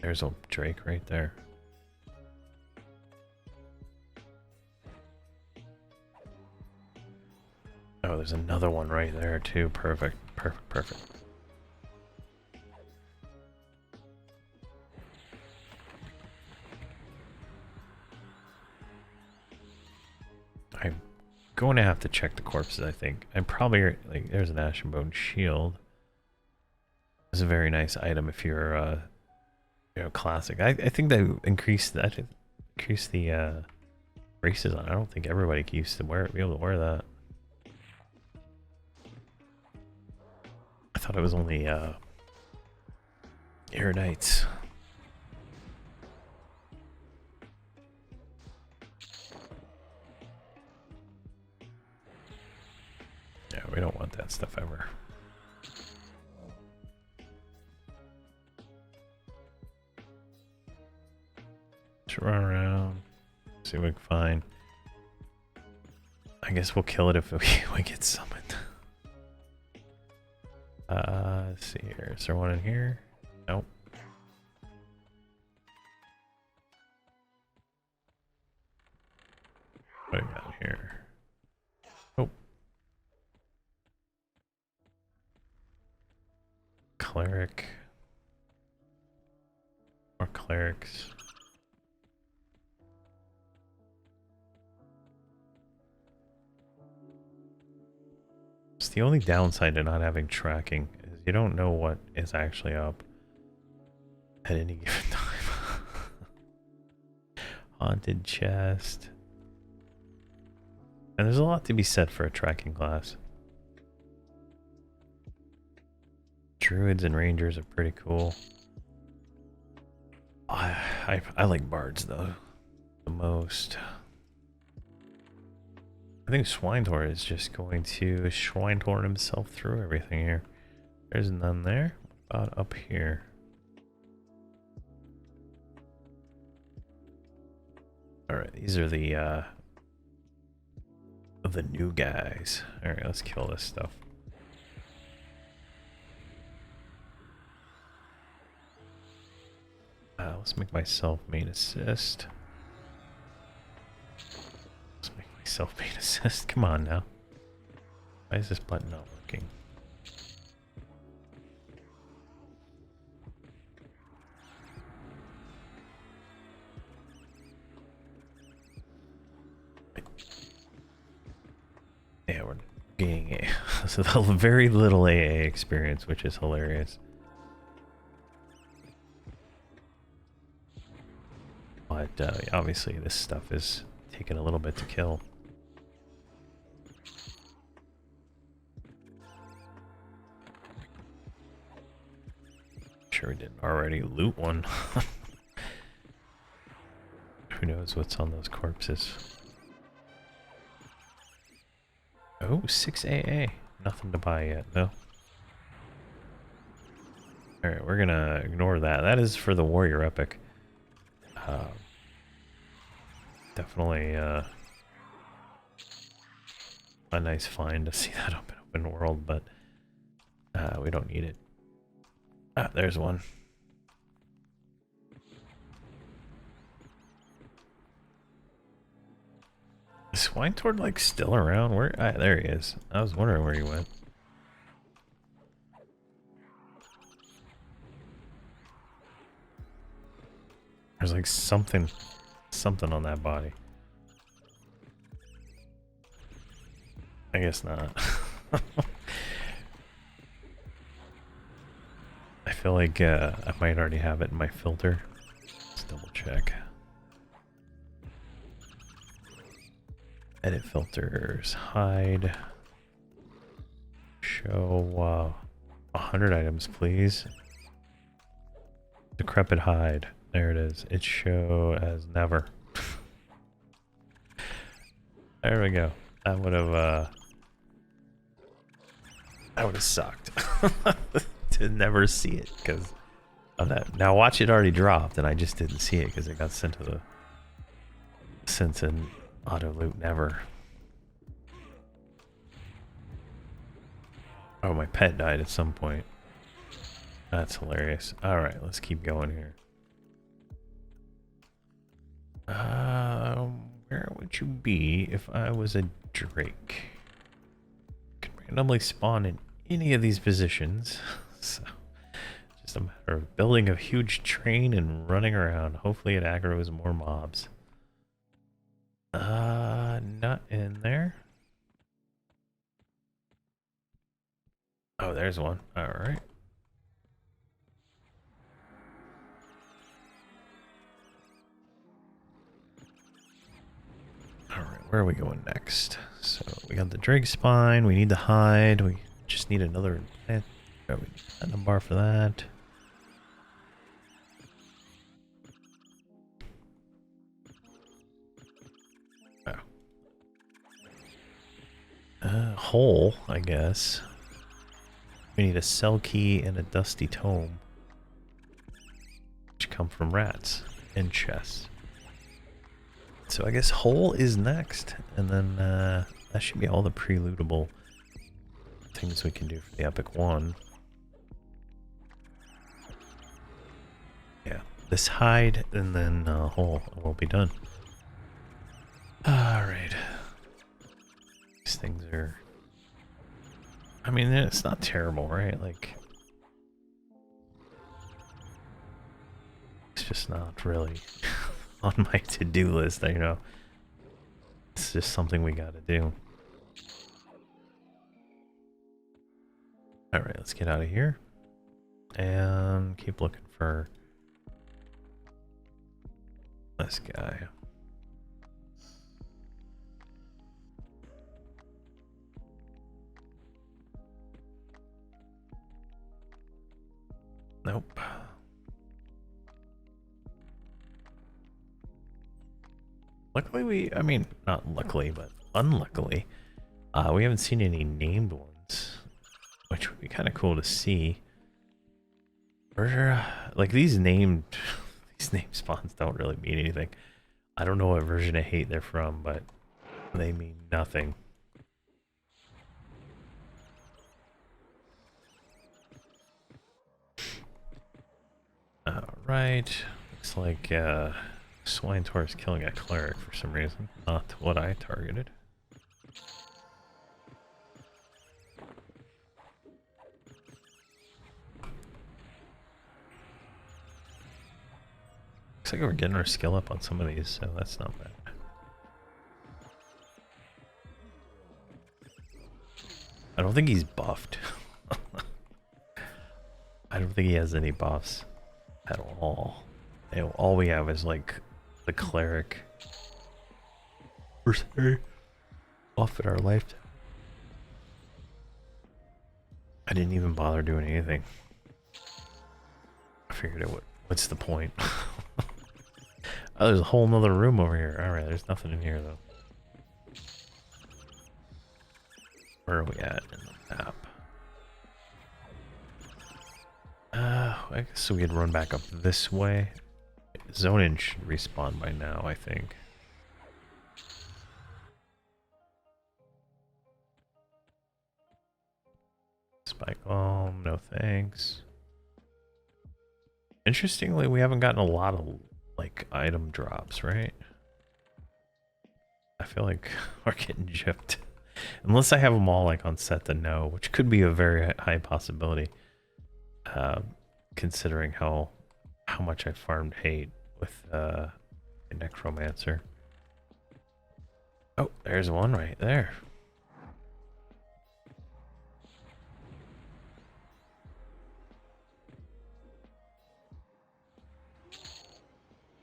Speaker 1: there's a Drake right there. Oh, there's another one right there too. Perfect, perfect, perfect. I'm going to have to check the corpses, I think. I'm probably, like, there's an Ashen Bone Shield. It's a very nice item if you're, you know, classic. I think they increased that, increased the, races on it. I don't think everybody used to be able to wear that. I thought it was only, Erudite. Yeah, we don't want that stuff ever. Let's run around, see what we can find. I guess we'll kill it if we get summoned. Let's see here. Is there one in here? Nope. What do we got here? Oh. Cleric. More clerics. It's the only downside to not having tracking is you don't know what is actually up at any given time. Haunted chest. And there's a lot to be said for a tracking class. Druids and rangers are pretty cool. I like bards though the most. I think Swinehorn is just going to Swinehorn himself through everything here. There's none there. About up here. Alright, these are the new guys. Alright, let's kill this stuff. Let's make myself main assist. Let's make myself main assist. Come on now. Why is this button not working? Yeah, we're getting a so very little AA experience, which is hilarious. But obviously this stuff is taking a little bit to kill. Sure we didn't already loot one. Who knows what's on those corpses. Oh, 6 AA. Nothing to buy yet, no. Alright, we're gonna ignore that. That is for the warrior epic. Definitely a nice find to see that up in open world, but we don't need it. Ah, there's one. Is Swinetord like still around? Where? Ah, there he is. I was wondering where he went. There's like something on that body. I guess not. I feel like I might already have it in my filter. Let's double check. Edit filters, hide. show 100 items, please. Decrepit hide. There it is. It show as never. There we go. That would have sucked to never see it because of that. Now watch, it already dropped and I just didn't see it because it got sent in auto loot never. Oh, my pet died at some point. That's hilarious. Alright, let's keep going here. Where would you be if I was a Drake? Could randomly spawn in any of these positions. So, just a matter of building a huge train and running around. Hopefully it aggroes more mobs. Not in there. Oh, there's one. Alright. Alright, where are we going next? So, we got the Drake spine, we need the hide, we just need another plant. Oh, we need a platinum bar for that. Oh. Hole, I guess. We need a cell key and a dusty tome, which come from rats and chests. So I guess hole is next, and then that should be all the pre-lootable things we can do for the Epic 1. Yeah, this hide and then hole, and we'll be done. Alright. These things are... I mean, it's not terrible, right? Like... It's just not really... on my to-do list, you know. It's just something we gotta do. Alright, let's get out of here. And keep looking for this guy. Nope. Luckily I mean, not luckily, but unluckily, we haven't seen any named ones, which would be kind of cool to see. Like these name spawns don't really mean anything. I don't know what version of hate they're from, but they mean nothing. Alright, looks like Swinetour is killing a cleric for some reason. Not what I targeted. Looks like we're getting our skill up on some of these, so that's not bad. I don't think he's buffed. I don't think he has any buffs at all. And all we have is like the cleric buff at our lifetime. I didn't even bother doing anything. I figured it would. What's the point? Oh, there's a whole nother room over here. Alright, there's nothing in here though. Where are we at in the map? I guess we could run back up this way. Zonin should respawn by now, I think. Spike bomb, no thanks. Interestingly, we haven't gotten a lot of like item drops, right? I feel like we're getting gypped. Unless I have them all like on set to no, which could be a very high possibility. Considering how much I farmed hate with a necromancer. Oh, there's one right there.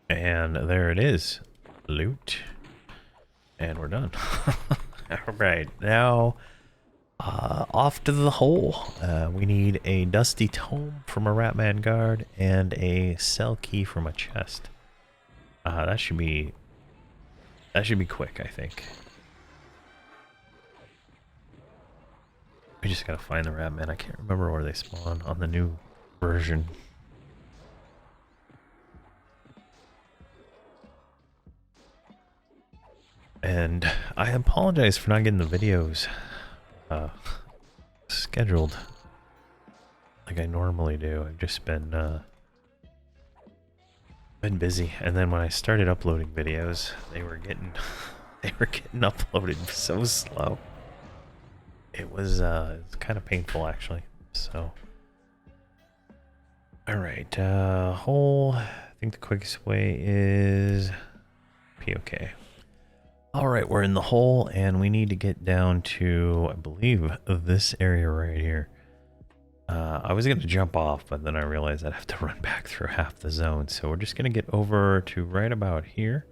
Speaker 1: And there it is. Loot. And we're done. Alright, now Off to the hole. We need a dusty tome from a Ratman guard and a cell key from a chest. That should be quick, I think. We just gotta find the Ratman. I can't remember where they spawn on the new version. And I apologize for not getting the videos scheduled like I normally do. I've just been busy, and then when I started uploading videos, they were getting uploaded so slow. It was kind of painful actually. So, all right, hole. I think the quickest way is POK. All right, we're in the hole, and we need to get down to, I believe, this area right here. I was going to jump off, but then I realized I'd have to run back through half the zone. So we're just going to get over to right about here.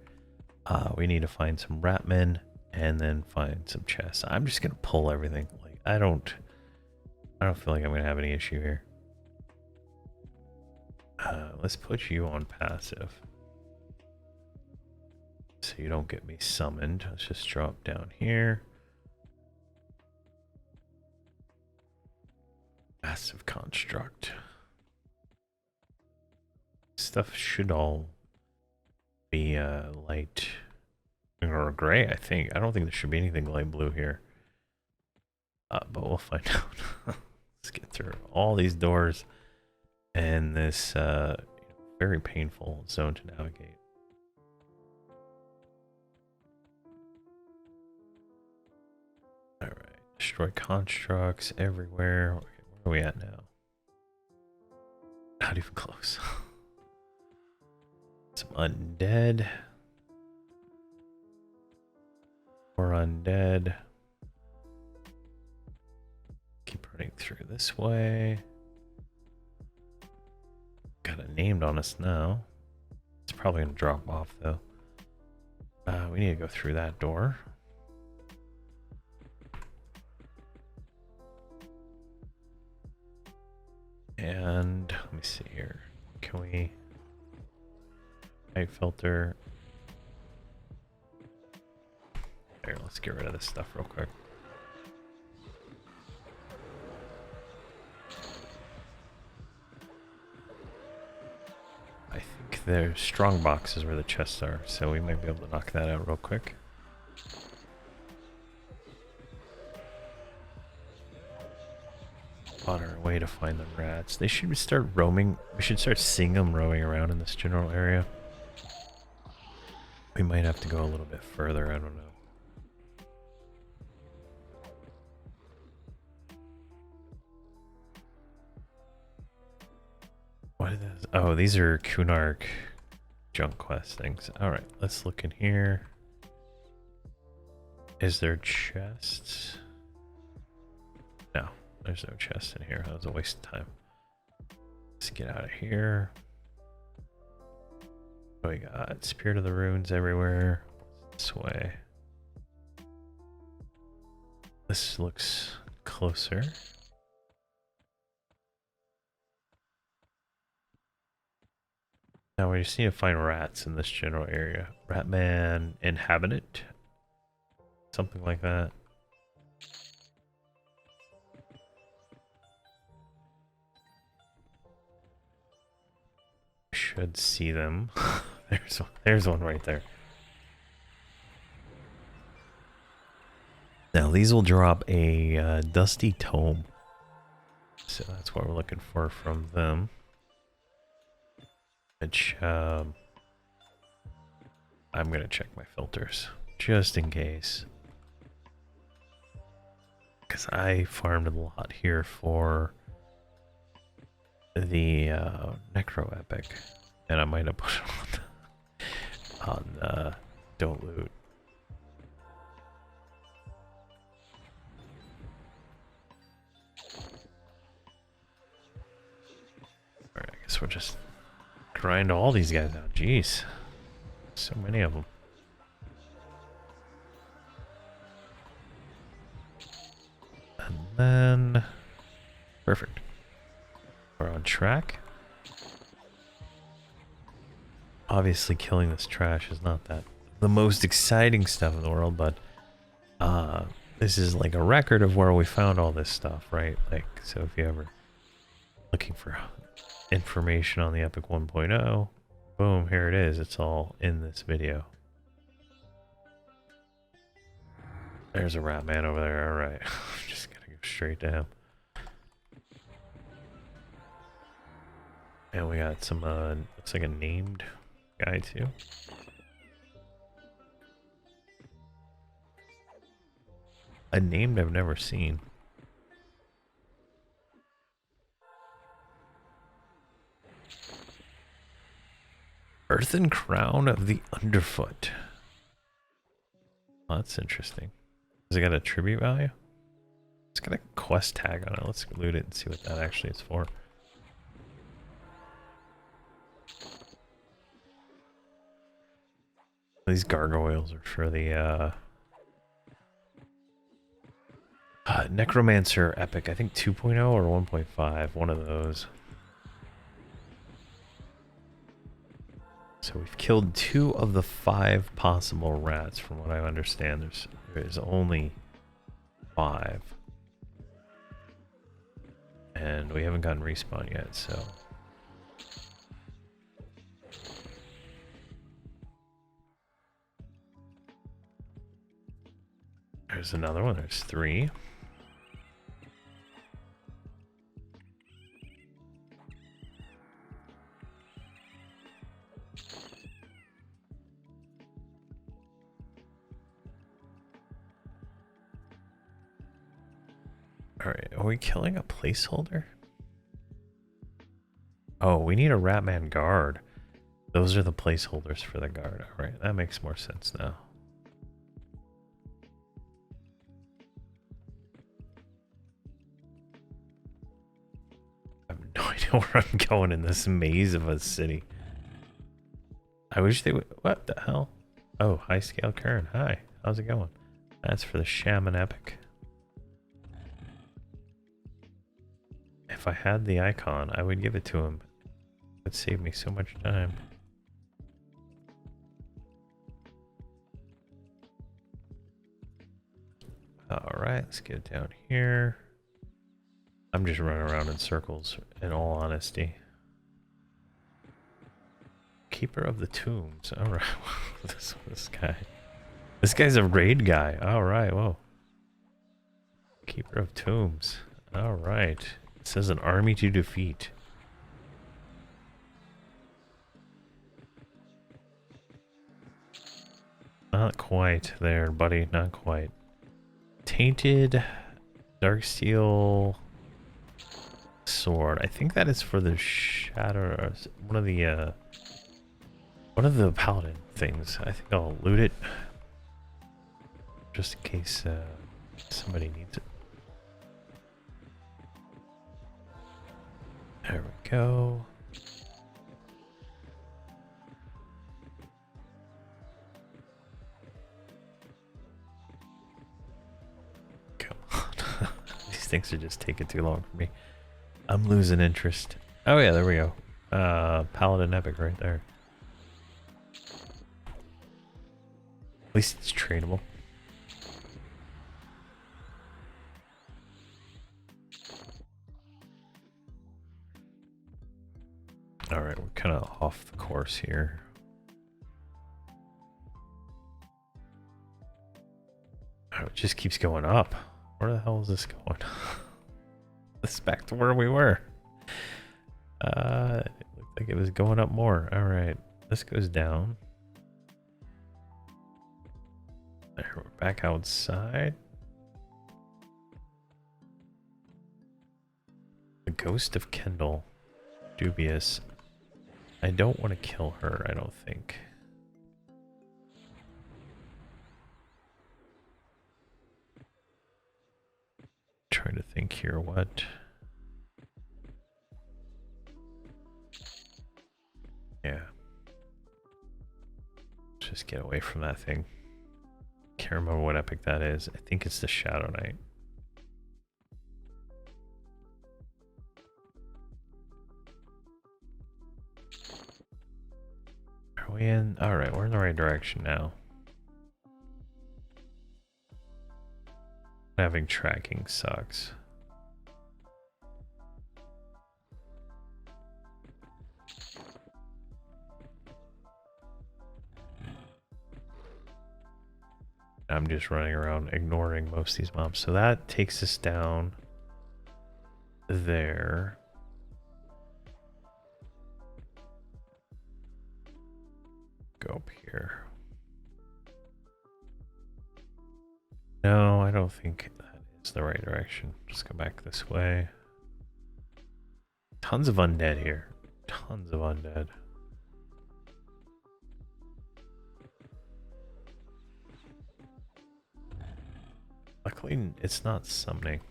Speaker 1: We need to find some Ratmen and then find some chests. I'm just going to pull everything. Like I don't feel like I'm going to have any issue here. Let's put you on passive, so you don't get me summoned. Let's just drop down here. Massive construct. Stuff should all be light or gray, I think. I don't think there should be anything light blue here. But we'll find out. Let's get through all these doors and this very painful zone to navigate. Alright, destroy constructs everywhere. Okay, where are we at now? Not even close. Some undead. More undead. Keep running through this way. Got it named on us now. It's probably gonna drop off though. We need to go through that door. And let me see here. Can we light filter? There, let's get rid of this stuff real quick. I think there's strong boxes where the chests are, so we might be able to knock that out real quick. On our way to find the rats. They should start roaming. We should start seeing them roaming around in this general area. We might have to go a little bit further, I don't know. What is this? Oh, these are Kunark junk quest things. Alright, let's look in here. Is there chests? No. There's no chest in here. That was a waste of time. Let's get out of here. What do we got? Spirit of the Runes everywhere. This way. This looks closer. Now we just need to find rats in this general area. Ratman inhabitant? Something like that. Should see them. There's one right there. Now these will drop a dusty tome, so that's what we're looking for from them. Which I'm gonna check my filters just in case, because I farmed a lot here for the Necro Epic, and I might have put it on Don't Loot. Alright, I guess we'll just grind all these guys out. Jeez, so many of them. Then, perfect. We're on track. Obviously, killing this trash is not the most exciting stuff in the world, but this is like a record of where we found all this stuff, right? Like, so if you ever looking for information on the Epic 1.0, boom, here it is. It's all in this video. There's a rat man over there. All right, just gonna go straight to him. And we got some, looks like a named guy too. A named I've never seen. Earthen Crown of the Underfoot. Oh, that's interesting. Has it got a tribute value? It's got a quest tag on it. Let's loot it and see what that actually is for. These gargoyles are for the Necromancer Epic. I think 2.0 or 1.5. One of those. So we've killed 2 of the 5 possible rats from what I understand. There's only 5. And we haven't gotten respawn yet, so... There's another one. There's 3. Alright, are we killing a placeholder? Oh, we need a Ratman guard. Those are the placeholders for the guard. Alright, that makes more sense now. I have no idea where I'm going in this maze of a city. I wish they would... What the hell? Oh, High Scale Kern. Hi, how's it going? That's for the Shaman Epic. If I had the icon, I would give it to him. It would save me so much time. Alright, let's get down here. I'm just running around in circles, in all honesty. Keeper of the Tombs. Alright, this guy. This guy's a raid guy. Alright, whoa. Keeper of Tombs. Alright. It says an army to defeat. Not quite there, buddy. Not quite. Tainted Darksteel Sword. I think that is for the Shadow. One of the paladin things. I think I'll loot it just in case somebody needs it. There we go. Come on. These things are just taking too long for me. I'm losing interest. Oh yeah, there we go. Paladin Epic right there. At least it's tradable. Alright, we're kind of off the course here. Oh, it just keeps going up. Where the hell is this going? This is back to where we were. It looked like it was going up more. Alright, this goes down. There, we're back outside. The Ghost of Kendall. Dubious. I don't want to kill her, I don't think. Trying to think here, what? Yeah. Let's just get away from that thing. Can't remember what epic that is. I think it's the Shadowknight. we in? Alright, we're in the right direction now. Having tracking sucks. I'm just running around ignoring most of these mobs. So that takes us down there. Go up here. No, I don't think that is the right direction. Just go back this way. Tons of undead here. Tons of undead. Luckily, it's not summoning.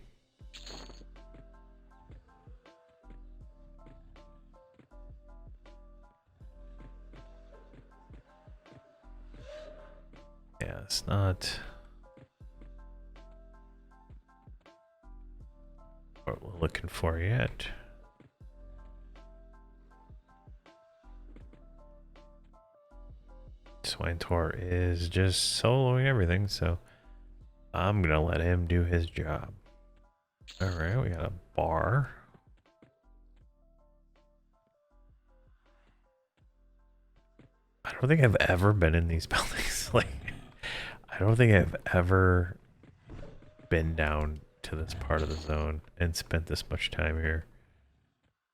Speaker 1: Yeah, it's not what we're looking for yet. Swinetor is just soloing everything, so I'm gonna let him do his job. Alright, we got a bar. I don't think I've ever been in these buildings. Like, I don't think I've ever been down to this part of the zone and spent this much time here.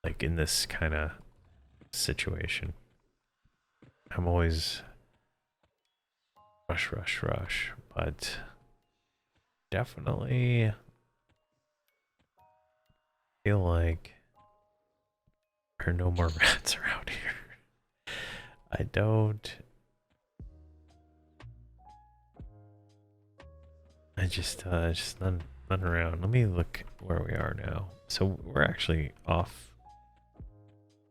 Speaker 1: Like, in this kind of situation. I'm always rush, rush, rush, but definitely feel like there are no more rats around here. I don't. Just none around. Let me look where we are now. So we're actually off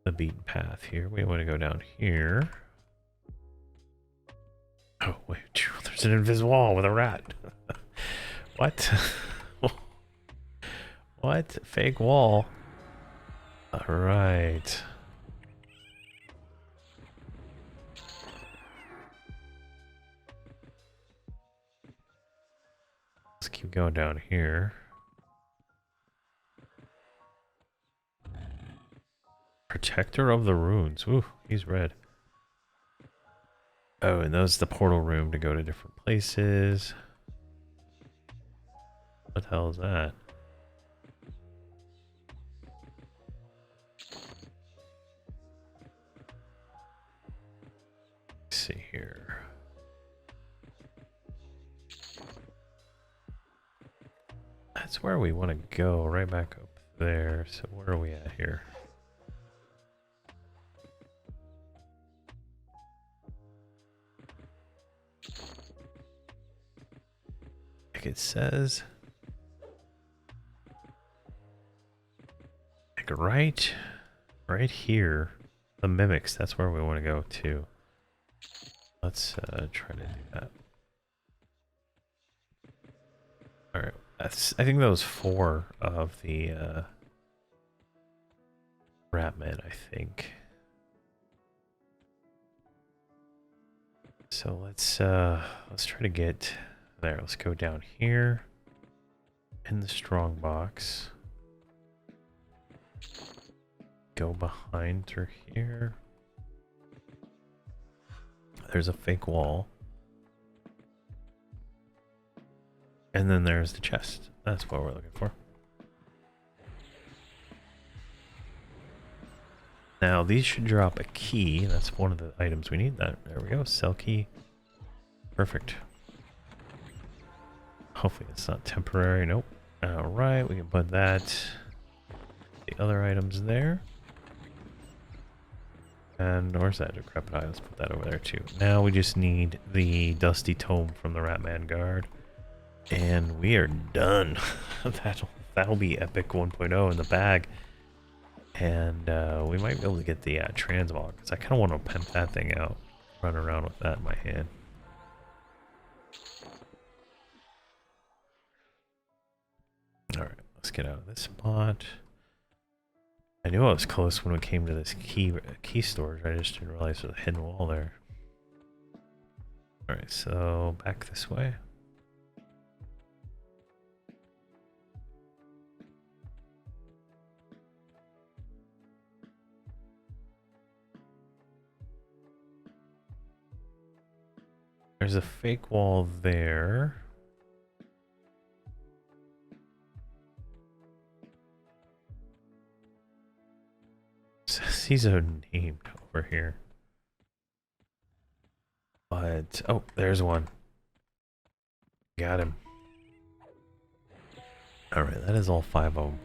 Speaker 1: the beaten path here. We want to go down here. Oh wait, there's an invisible wall with a rat. What? What? Fake wall. All right. Let's keep going down here. Protector of the runes. Ooh, he's red. Oh, and those the portal room to go to different places. What the hell is that? Let's see here. That's where we want to go, right back up there. So where are we at here? Like it says, like right here, the mimics. That's where we want to go to. Let's try to do that. All right. I think that was 4 of the Ratmen, I think. So let's try to get there. Let's go down here in the strong box. Go behind through here. There's a fake wall. And then there's the chest. That's what we're looking for. Now these should drop a key. That's one of the items we need. There we go. Sell key. Perfect. Hopefully it's not temporary. Nope. Alright, we can put that. The other items there. And where's that decrepit eye? Let's put that over there too. Now we just need the dusty tome from the Ratman guard. And we are done. that'll be Epic 1.0 in the bag. And we might be able to get the transmog, because I kind of want to pimp that thing out. Run around with that in my hand. Alright, let's get out of this spot. I knew I was close when we came to this key storage. I just didn't realize there's a hidden wall there. All right, so back this way. There's a fake wall there. He's a named over here. But, oh, there's one. Got him. Alright, that is all 5 of them.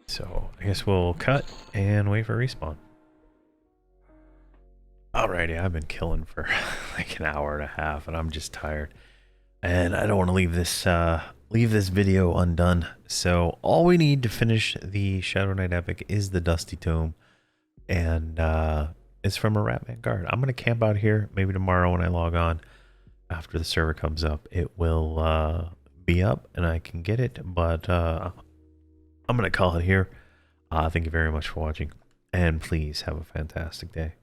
Speaker 1: So, I guess we'll cut and wait for respawn. Alrighty, I've been killing for like an hour and a half and I'm just tired. And I don't want to leave this video undone. So, all we need to finish the Shadowknight epic is the Dusty Tomb. And it's from a Rat Vanguard. I'm going to camp out here. Maybe tomorrow when I log on, after the server comes up, it will be up and I can get it. But I'm going to call it here. Thank you very much for watching. And please have a fantastic day.